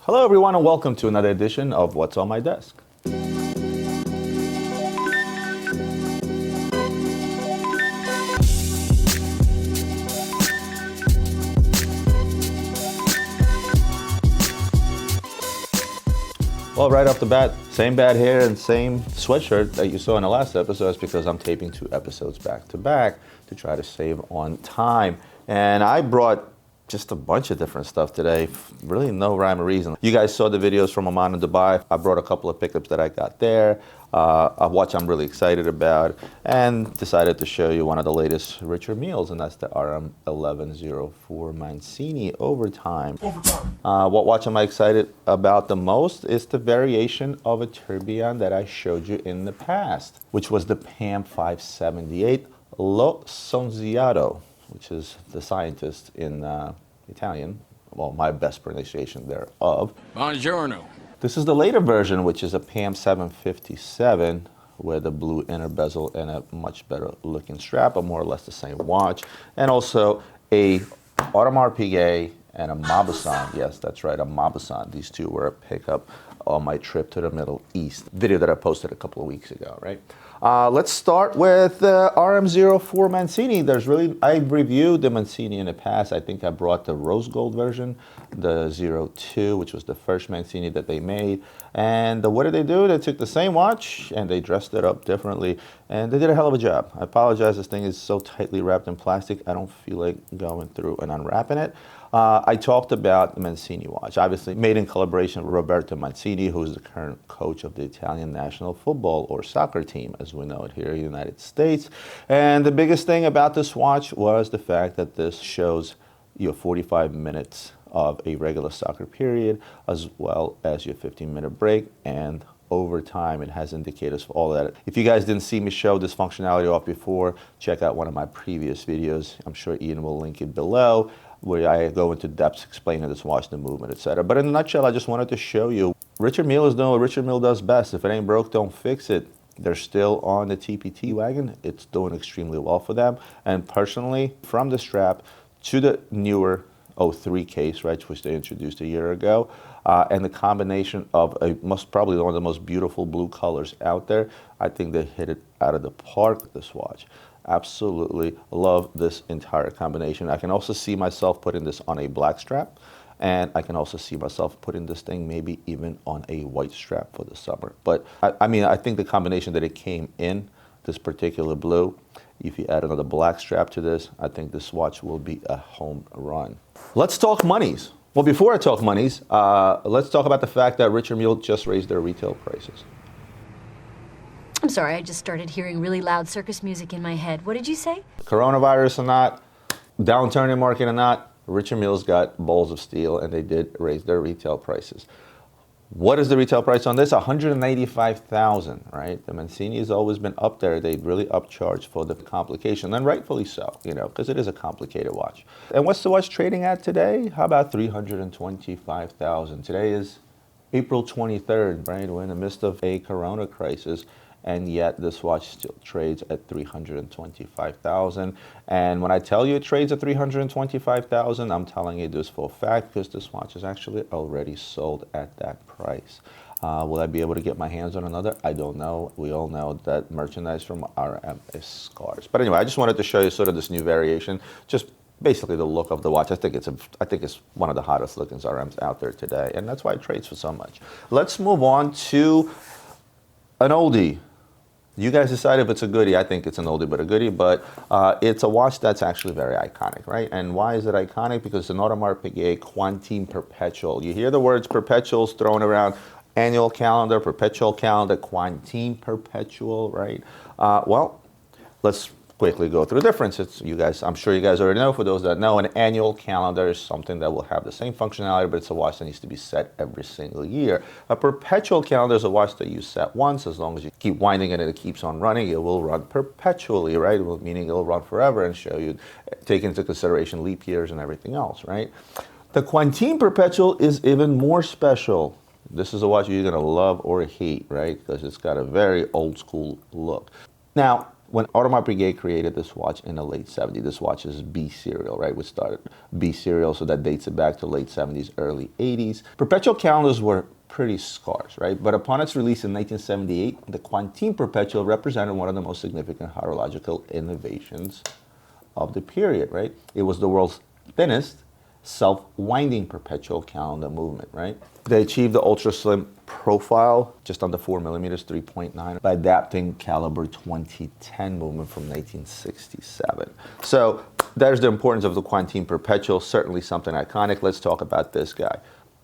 Hello everyone and welcome to another edition of What's on My Desk. Well, right off the bat, same bad hair and same sweatshirt that you saw in the last episode is because I'm taping 2 episodes back to back to try to save on time. And I brought just a bunch of different stuff today, really no rhyme or reason. You guys saw the videos from Oman and Dubai. I brought a couple of pickups that I got there, a watch I'm really excited about, and decided to show you one of the latest Richard Milles, and that's the RM1104 Mancini Overtime. What watch am I excited about the most is the variation of a tourbillon that I showed you in the past, which was the PAM 578 Lo Scienziato, which is the scientist in Italian, well, my best pronunciation thereof. Buongiorno. This is the later version, which is a PAM 757 with a blue inner bezel and a much better looking strap, but more or less the same watch. And also a Audemars Piguet and a Mauboussin. Yes, that's right, a Mauboussin. These two were a pickup on my trip to the Middle East, video that I posted a couple of weeks ago, right? Let's start with the RM04 Mancini. I've reviewed the Mancini in the past. I think I brought the rose gold version, the 02, which was the first Mancini that they made. And what did they do? They took the same watch and they dressed it up differently. And they did a hell of a job. I apologize, this thing is so tightly wrapped in plastic, I don't feel like going through and unwrapping it. I talked about the Mancini watch, obviously made in collaboration with Roberto Mancini, who is the current coach of the Italian national football or soccer team, as we know it here in the United States. And the biggest thing about this watch was the fact that this shows your 45 minutes of a regular soccer period, as well as your 15-minute break and overtime. It has indicators for all that. If you guys didn't see me show this functionality off before, check out one of my previous videos. I'm sure Ian will link it below, where I go into depth explaining this watch, the movement, etc. But in a nutshell, I just wanted to show you Richard Mille is doing what Richard Mille does best. If it ain't broke, don't fix it. They're still on the TPT wagon. It's doing extremely well for them. And personally, from the strap to the newer 03 case, right, which they introduced a year ago, and the combination of probably one of the most beautiful blue colors out there, I think they hit it out of the park with this watch. Absolutely love this entire combination. I can also see myself putting this on a black strap, and I can also see myself putting this thing maybe even on a white strap for the summer. But I think the combination that it came in, this particular blue, if you add another black strap to this, I think this watch will be a home run. Let's talk monies. Well, before I talk monies, let's talk about the fact that Richard Mille just raised their retail prices. I'm sorry, I just started hearing really loud circus music in my head. What did you say? Coronavirus or not, downturn in market or not, Richard Mille's got balls of steel, and they did raise their retail prices. What is the retail price on this? $185,000, right? The Mancini has always been up there. They really upcharged for the complication, and rightfully so, you know, because it is a complicated watch. And what's the watch trading at today? How about $325,000? Today is April 23rd, right? We're in the midst of a corona crisis, and yet this watch still trades at $325,000. And when I tell you it trades at $325,000, I'm telling you this for a fact, because this watch is actually already sold at that price. Will I be able to get my hands on another? I don't know. We all know that merchandise from RM is scarce. But anyway, I just wanted to show you sort of this new variation, just basically the look of the watch. I think it's one of the hottest looking RMs out there today, and that's why it trades for so much. Let's move on to an oldie. You guys decide if it's a goodie. I think it's an oldie but a goodie, but it's a watch that's actually very iconic, right? And why is it iconic? Because it's an Audemars Piguet Quantieme Perpetual. You hear the words perpetuals thrown around, annual calendar, perpetual calendar, Quantieme Perpetual, right? Well, let's quickly go through the differences. I'm sure you guys already know. For those that know, an annual calendar is something that will have the same functionality, but it's a watch that needs to be set every single year. A perpetual calendar is a watch that you set once. As long as you keep winding it and it keeps on running, it will run perpetually, right? Meaning it will run forever and show you, take into consideration leap years and everything else, right? The Quantieme Perpetual is even more special. This is a watch you're going to love or hate, right? Because it's got a very old school look. Now, When Audemars Piguet created this watch in the late 70s, this watch is B serial, right? We started B serial, so that dates it back to late 70s, early 80s. Perpetual calendars were pretty scarce, right? But upon its release in 1978, the Quantieme Perpetual represented one of the most significant horological innovations of the period, right? It was the world's thinnest self-winding perpetual calendar movement, right? They achieved the ultra slim profile, just under 4 millimeters, 3.9, by adapting caliber 2010 movement from 1967. So there's the importance of the Quantieme Perpetual, certainly something iconic. Let's talk about this guy.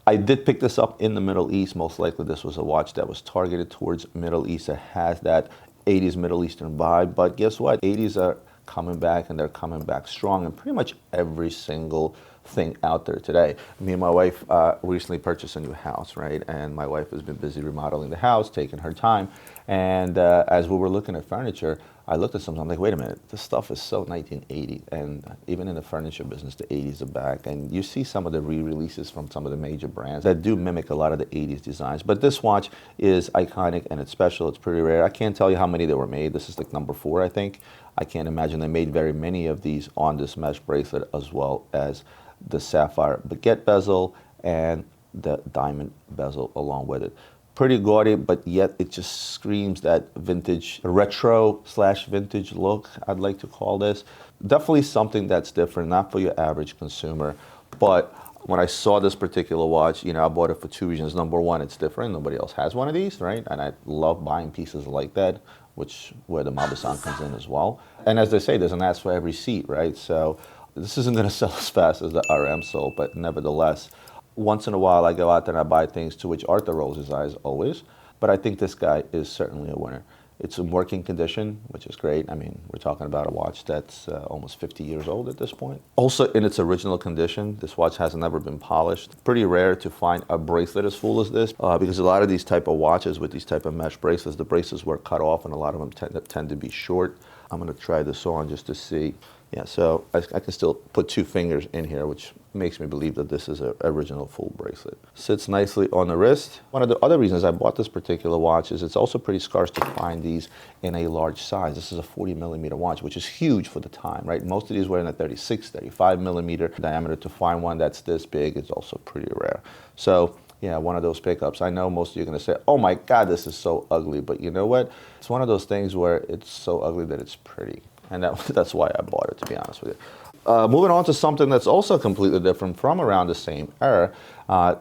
I did pick this up in the Middle East. Most likely this was a watch that was targeted towards Middle East. It has that 80s Middle Eastern vibe, but guess what? 80s are coming back, and they're coming back strong in pretty much every single thing out there today. Me and my wife recently purchased a new house, right? And my wife has been busy remodeling the house, taking her time. And as we were looking at furniture, I looked at something, I'm like, wait a minute, this stuff is so 1980. And even in the furniture business, the 80s are back. And you see some of the re-releases from some of the major brands that do mimic a lot of the 80s designs. But this watch is iconic and it's special. It's pretty rare. I can't tell you how many there were made. This is like number 4, I think. I can't imagine they made very many of these on this mesh bracelet, as well as the sapphire baguette bezel and the diamond bezel along with it. Pretty gaudy, but yet it just screams that vintage, retro / vintage look, I'd like to call this. Definitely something that's different, not for your average consumer. But when I saw this particular watch, you know, I bought it for 2 reasons. Number one, it's different. Nobody else has one of these, right? And I love buying pieces like that, where the Mauboussin comes in as well. And as they say, there's an ass for every seat, right? So this isn't going to sell as fast as the RM sold, but nevertheless, once in a while I go out there and I buy things to which Arthur rolls his eyes always. But I think this guy is certainly a winner. It's in working condition, which is great. I mean, we're talking about a watch that's almost 50 years old at this point. Also in its original condition, this watch has never been polished. Pretty rare to find a bracelet as full as this, because a lot of these type of watches with these type of mesh bracelets, the bracelets were cut off and a lot of them tend to be short. I'm gonna try this on just to see. Yeah, so I can still put 2 fingers in here, which makes me believe that this is an original full bracelet. Sits nicely on the wrist. One of the other reasons I bought this particular watch is it's also pretty scarce to find these in a large size. This is a 40 millimeter watch, which is huge for the time, right? Most of these were in a 36, 35 millimeter diameter. To find one that's this big is also pretty rare. So yeah, one of those pickups. I know most of you are going to say, oh my God, this is so ugly. But you know what? It's one of those things where it's so ugly that it's pretty. And that's why I bought it, to be honest with you. Moving on to something that's also completely different from around the same era.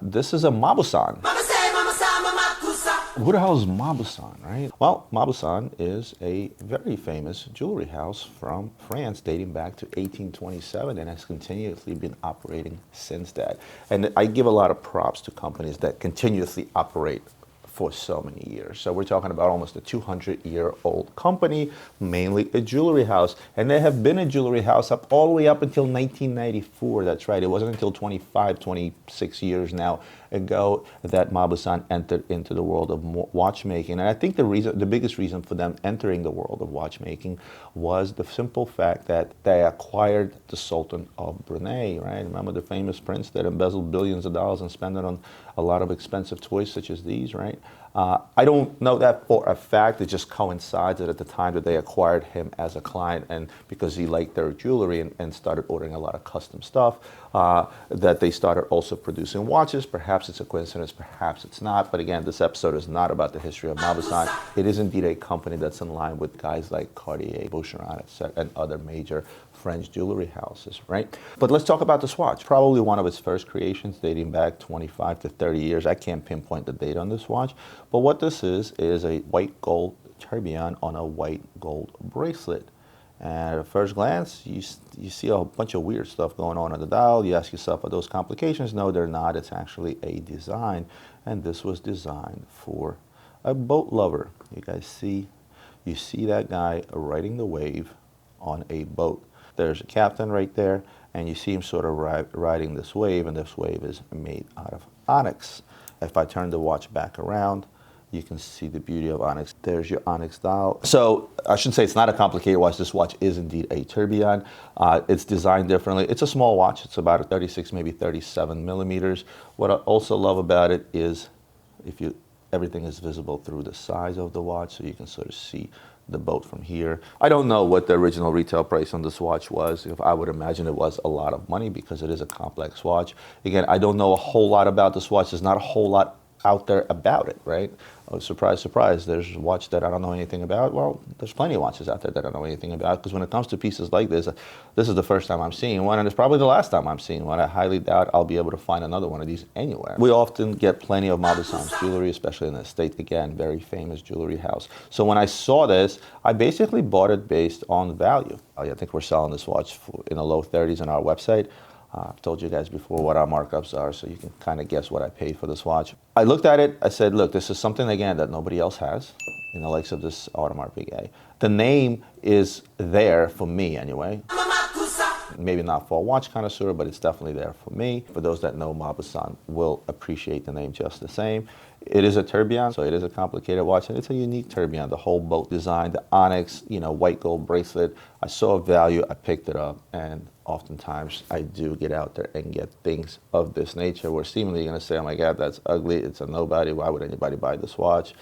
This is a Mauboussin. Who the hell is Mauboussin, right? Well, Mauboussin is a very famous jewelry house from France dating back to 1827 and has continuously been operating since that. And I give a lot of props to companies that continuously operate for so many years. So we're talking about almost a 200-year-old company, mainly a jewelry house. And they have been a jewelry house all the way up until 1994. That's right. It wasn't until 25, 26 years now ago that Mauboussin entered into the world of watchmaking. And I think the biggest reason for them entering the world of watchmaking was the simple fact that they acquired the Sultan of Brunei, right? Remember the famous prince that embezzled billions of dollars and spent it on a lot of expensive toys such as these, right? I don't know that for a fact. It just coincides that at the time that they acquired him as a client, and because he liked their jewelry and started ordering a lot of custom stuff, that they started also producing watches. Perhaps it's a coincidence, perhaps it's not. But again, this episode is not about the history of Mauboussin. It is indeed a company that's in line with guys like Cartier, Boucheron, and other major French jewelry houses, right? But let's talk about this watch. Probably one of its first creations, dating back 25 to 30 years. I can't pinpoint the date on this watch, but what this is a white gold tourbillon on a white gold bracelet. And at first glance, you see a bunch of weird stuff going on the dial. You ask yourself, are those complications? No, they're not. It's actually a design, and this was designed for a boat lover. You guys see, that guy riding the wave on a boat. There's a captain right there, and you see him sort of riding this wave, and this wave is made out of onyx. If I turn the watch back around, you can see the beauty of onyx. There's your onyx dial. So I shouldn't say it's not a complicated watch. This watch is indeed a tourbillon. It's designed differently. It's a small watch. It's about a 36, maybe 37 millimeters. What I also love about it is everything is visible through the size of the watch, so you can sort of see the boat from here. I don't know what the original retail price on this watch was. If I would imagine it was a lot of money because it is a complex watch. Again, I don't know a whole lot about this watch. There's not a whole lot out there about it, right? Oh, surprise, surprise, there's a watch that I don't know anything about. Well, there's plenty of watches out there that I don't know anything about, because when it comes to pieces like this is the first time I'm seeing one, and it's probably the last time I'm seeing one. I highly doubt I'll be able to find another one of these anywhere. We often get plenty of Maubousin's jewelry, especially in the States. Again, very famous jewelry house. So when I saw this, I basically bought it based on value. I think we're selling this watch in the low 30s on our website. I've told you guys before what our markups are, so you can kind of guess what I paid for this watch. I looked at it, I said, look, this is something, again, that nobody else has in the likes of this Audemars Piguet. The name is there for me anyway. Maybe not for a watch connoisseur, but it's definitely there for me. For those that know Mauboussin will appreciate the name just the same. It is a tourbillon, so it is a complicated watch, and it's a unique tourbillon. The whole boat design, the onyx, white gold bracelet. I saw value, I picked it up, and oftentimes I do get out there and get things of this nature where seemingly you're going to say, oh my God, that's ugly, it's a nobody, why would anybody buy this watch?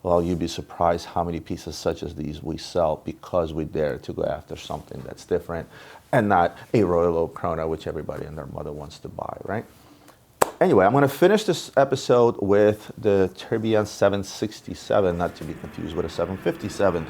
Well, you'd be surprised how many pieces such as these we sell because we dare to go after something that's different and not a Royal Oak Chrono, which everybody and their mother wants to buy, right? Anyway, I'm going to finish this episode with the Tourbillon 767, not to be confused with a 757.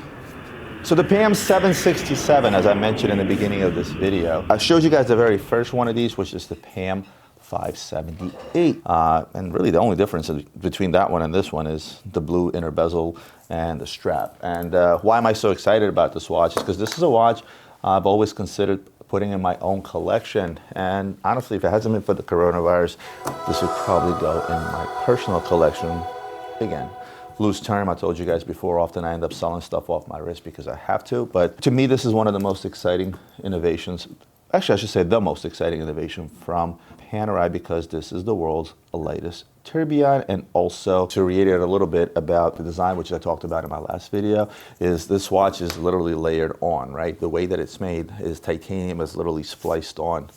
So the PAM 767, as I mentioned in the beginning of this video, I showed you guys the very first one of these, which is the PAM 578. And really the only difference between that one and this one is the blue inner bezel and the strap. And why am I so excited about this watch is because this is a watch I've always considered putting in my own collection. And honestly, if it hasn't been for the coronavirus, this would probably go in my personal collection. Again, loose term, I told you guys before, often I end up selling stuff off my wrist because I have to. But to me, this is one of the most exciting innovations. Actually, I should say the most exciting innovation from Panerai, because this is the world's latest tourbillon. And also to reiterate a little bit about the design, which I talked about in my last video, is this watch is literally layered on, right? The way that it's made is titanium is literally spliced on,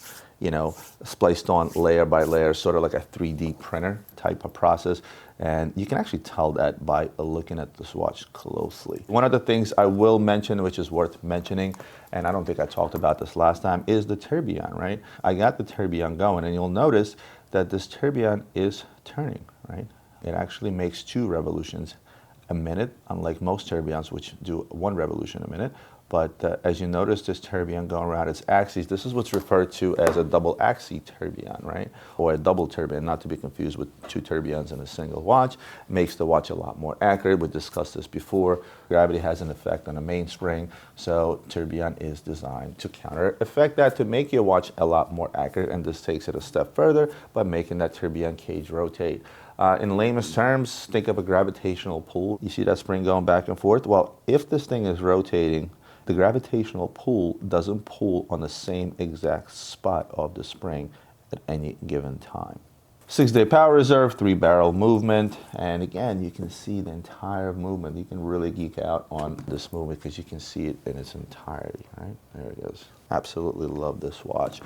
spliced on layer by layer, sort of like a 3D printer type of process. And you can actually tell that by looking at this watch closely. One of the things I will mention, which is worth mentioning, and I don't think I talked about this last time, is the tourbillon, right? I got the tourbillon going, and you'll notice that this tourbillon is turning, right? It actually makes 2 revolutions a minute, unlike most tourbillons, which do 1 revolution a minute. But as you notice this tourbillon going around its axis, this is what's referred to as a double axis tourbillon, right? Or a double tourbillon, not to be confused with 2 tourbillons in a single watch. It makes the watch a lot more accurate. We discussed this before. Gravity has an effect on the mainspring, so tourbillon is designed to counter effect that, to make your watch a lot more accurate, and this takes it a step further by making that tourbillon cage rotate. In layman's terms, think of a gravitational pull. You see that spring going back and forth? Well, if this thing is rotating, the gravitational pull doesn't pull on the same exact spot of the spring at any given time. 6-day power reserve, 3-barrel movement, and again, you can see the entire movement. You can really geek out on this movement because you can see it in its entirety, right? There it goes. Absolutely love this watch.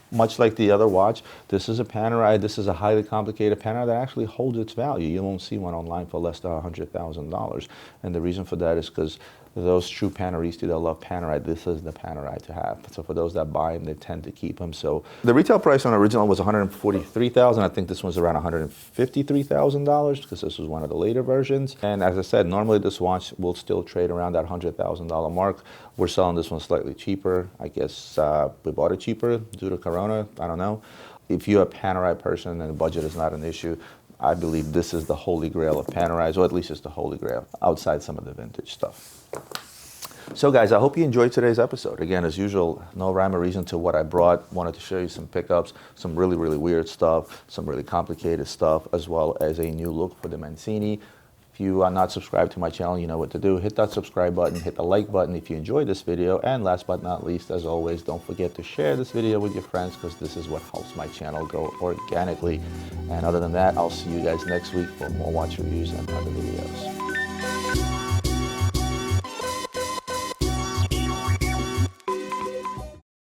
Much like the other watch, this is a Panerai. This is a highly complicated Panerai that actually holds its value. You won't see one online for less than $100,000. And the reason for that is because those true Paneristas that love Panerai, this is the Panerai to have. So for those that buy them, they tend to keep them. So the retail price on the original was $143,000. I think this one's around $153,000 because this was one of the later versions. And as I said, normally this watch will still trade around that $100,000 mark. We're selling this one slightly cheaper. I guess we bought it cheaper due to Corona. I don't know. If you're a Panerai person and the budget is not an issue, I believe this is the holy grail of Panerais, or at least it's the holy grail outside some of the vintage stuff. So guys, I hope you enjoyed today's episode. Again, as usual, no rhyme or reason to what I brought. Wanted to show you some pickups, some really, really weird stuff, some really complicated stuff, as well as a new look for the Mancini. If you are not subscribed to my channel, you know what to do. Hit that subscribe button, hit the like button if you enjoyed this video, and last but not least, as always, don't forget to share this video with your friends, because this is what helps my channel grow organically. And other than that, I'll see you guys next week for more watch reviews and other videos.